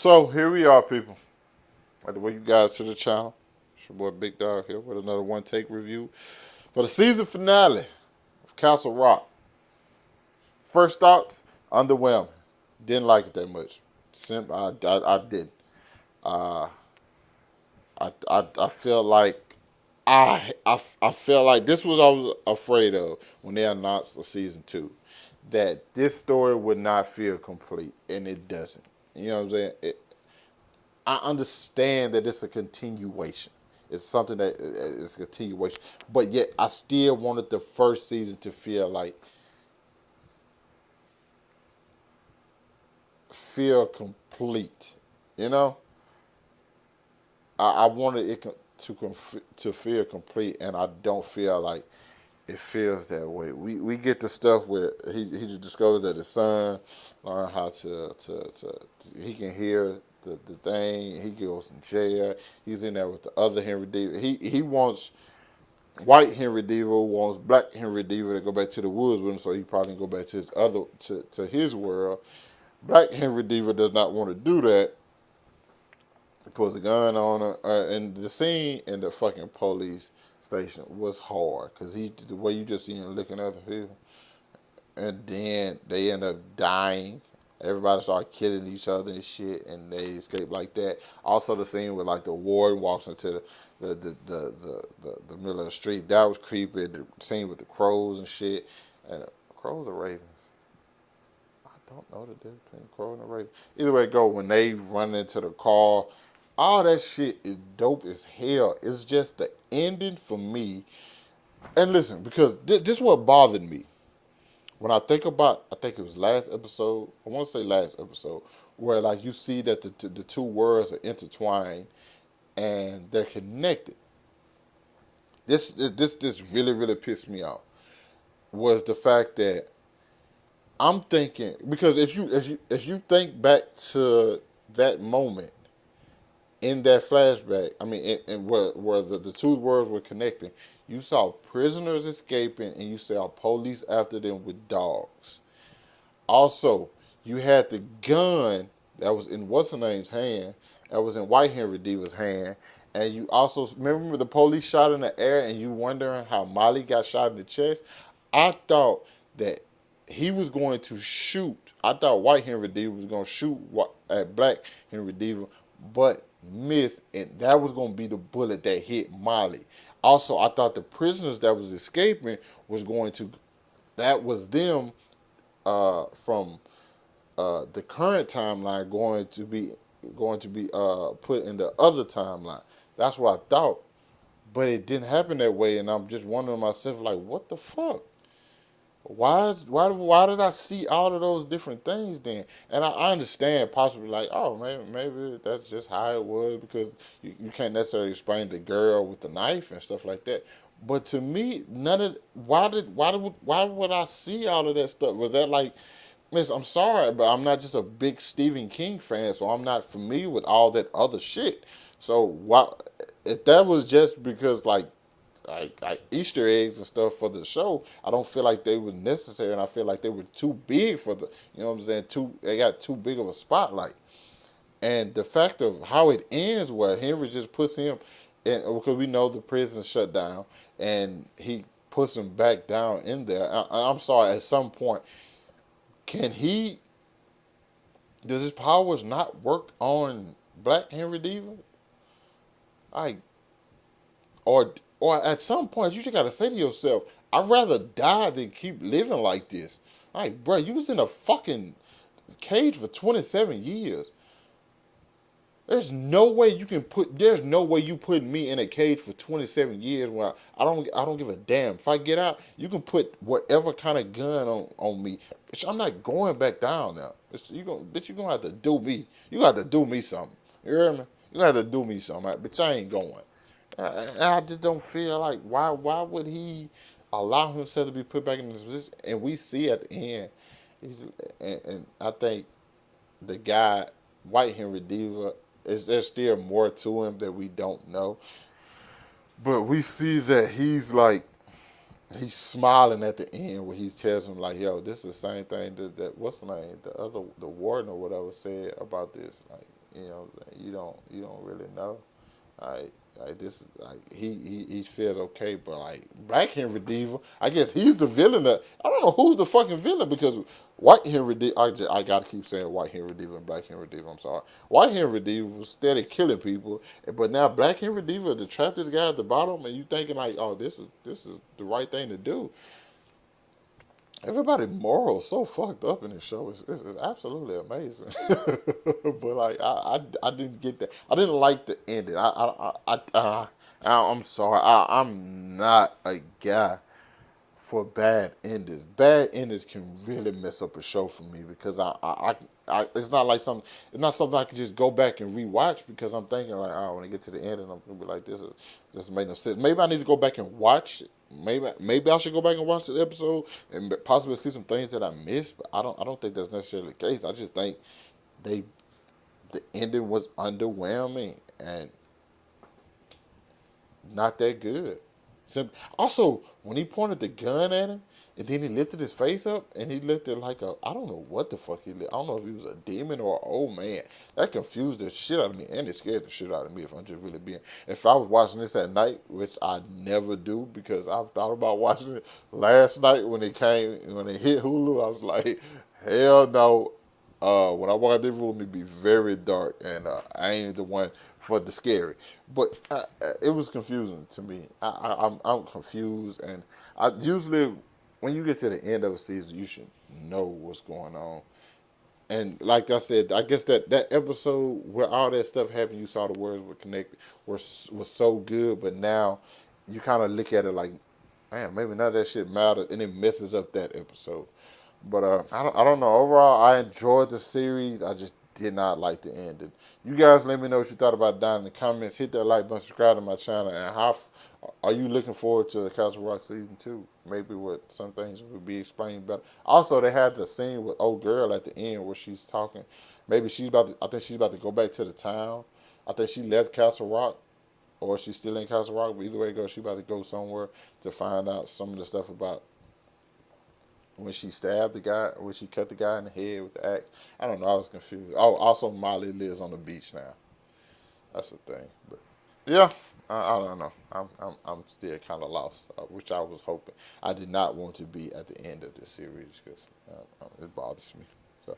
So here we are, people. By the way, you guys to the channel. It's your boy Big Dog here with another one take review for the season finale of Castle Rock. First thoughts, underwhelming. Didn't like it that much. I didn't. Uh, I felt like I felt like this was what I was afraid of when they announced the season 2, that this story would not feel complete, and it doesn't. You know what I'm saying? I understand that it's a continuation. It's something that is a continuation, but yet I still wanted the first season to feel complete. You know, I wanted it to feel complete, and I don't feel like it feels that way. We get the stuff where he discovers that his son learned how to he can hear the thing. He goes in jail. He's in there with the other Henry Deaver. He wants white Henry Deaver, wants black Henry Deaver to go back to the woods with him, so he probably can go back to his to his world. Black Henry Deaver does not want to do that. He puts a gun on her, and the scene in the fucking police station was hard because the way you just see him looking at the people, and then they end up dying. Everybody started killing each other and shit, and they escape like that. Also, the scene with like the warden walks into the middle of the street, that was creepy. The scene with the crows and shit, and crows or ravens. I don't know the difference between crow and a raven. Either way it go, when they run into the car, all that shit is dope as hell. It's just the ending for me. And listen, because this is what bothered me. When I think about, I think it was last episode, I want to say last episode, where like you see that the two words are intertwined and they're connected. This really pissed me off. Was the fact that I'm thinking, because if you think back to that moment in that flashback, I mean, in where the two words were connecting, you saw prisoners escaping and you saw police after them with dogs. Also, you had the gun that was in what's her name's hand, that was in White Henry Deaver's hand, and you also remember the police shot in the air, and you wondering how Molly got shot in the chest. I thought that he was going to shoot. I thought White Henry Deaver was going to shoot at Black Henry Deaver, but missed, and that was going to be the bullet that hit Molly. Also, I thought the prisoners that was escaping was going to, that was them from the current timeline going to be put in the other timeline. That's what I thought, but it didn't happen that way, and I'm just wondering myself like, what the fuck? Why did I see all of those different things then? And I understand possibly like, oh, maybe that's just how it was, because you can't necessarily explain the girl with the knife and stuff like that. But to me, none of why would I see all of that stuff? Was that like, listen, I'm sorry, but I'm not just a big Stephen King fan, so I'm not familiar with all that other shit. So why, if that was just because like Easter eggs and stuff for the show, I don't feel like they were necessary, and I feel like they were too big for the, you know what I'm saying? They got too big of a spotlight, and the fact of how it ends, where Henry just puts him in, because we know the prison shut down, and he puts him back down in there. I'm sorry, at some point, can he? Does his powers not work on Black Henry Deaver? Like, or at some point you just gotta say to yourself, I'd rather die than keep living like this. Like, bro, you was in a fucking cage for 27 years. There's no way you put me in a cage for 27 years where I don't give a damn. If I get out, you can put whatever kind of gun on me. Bitch, I'm not going back down now. You gonna have to do me. You gonna have to do me something. You hear me? You gonna have to do me something. Bitch, I ain't going. I just don't feel like, why would he allow himself to be put back in this position? And we see at the end, and I think the guy, White Henry Diva, is there's still more to him that we don't know. But we see that he's smiling at the end where he tells him like, yo, this is the same thing that what's the name, the warden or whatever said about this. Like, You know, you don't really know. Like this, like he feels okay, but like Black Henry Diva, I guess he's the villain. I don't know who's the fucking villain because White Henry Diva. I gotta keep saying White Henry Diva and Black Henry Diva. I'm sorry. White Henry Diva was steady killing people, but now Black Henry Diva to trap this guy at the bottom, and you thinking like, oh, this is the right thing to do. Everybody moral so fucked up in this show. It's absolutely amazing. But like I didn't get that. I didn't like the ending. I'm sorry. I'm not a guy for bad endings. Bad endings can really mess up a show for me because it's not like something. It's not something I can just go back and rewatch because I'm thinking like, oh, when I get to the end, and I'm gonna be like, this made no sense. Maybe I need to go back and watch it. Maybe I should go back and watch the episode and possibly see some things that I missed. But I don't think that's necessarily the case. I just think they the ending was underwhelming and not that good. Also, when he pointed the gun at him, and then he lifted his face up, and he looked at like I don't know what the fuck he looked. I don't know if he was a demon or an old man. That confused the shit out of me, and it scared the shit out of me. If I'm just really being, if I was watching this at night, which I never do because I thought about watching it last night when it hit Hulu, I was like, hell no. When I walk out this room, it be very dark, and I ain't the one for the scary. But it was confusing to me. I'm confused, and I usually when you get to the end of a season, you should know what's going on. And like I said, I guess that episode where all that stuff happened, you saw the words were connected, was so good. But now you kind of look at it like, man, maybe none of that shit matters, and it messes up that episode. But I don't know. Overall, I enjoyed the series. I just did not like the ending. You guys, let me know what you thought about it down in the comments. Hit that like button, subscribe to my channel, and how are you looking forward to the Castle Rock season 2? Maybe what some things will be explained better. Also, they had the scene with old girl at the end where she's talking. Maybe she's about to. I think she's about to go back to the town. I think she left Castle Rock, or she's still in Castle Rock. But either way it goes, she's about to go somewhere to find out some of the stuff about when she stabbed the guy, when she cut the guy in the head with the axe. I don't know. I was confused. Oh, also Molly lives on the beach now. That's the thing. But yeah, I don't know. I'm still kind of lost, which I was hoping. I did not want to be at the end of this series because it bothers me. So.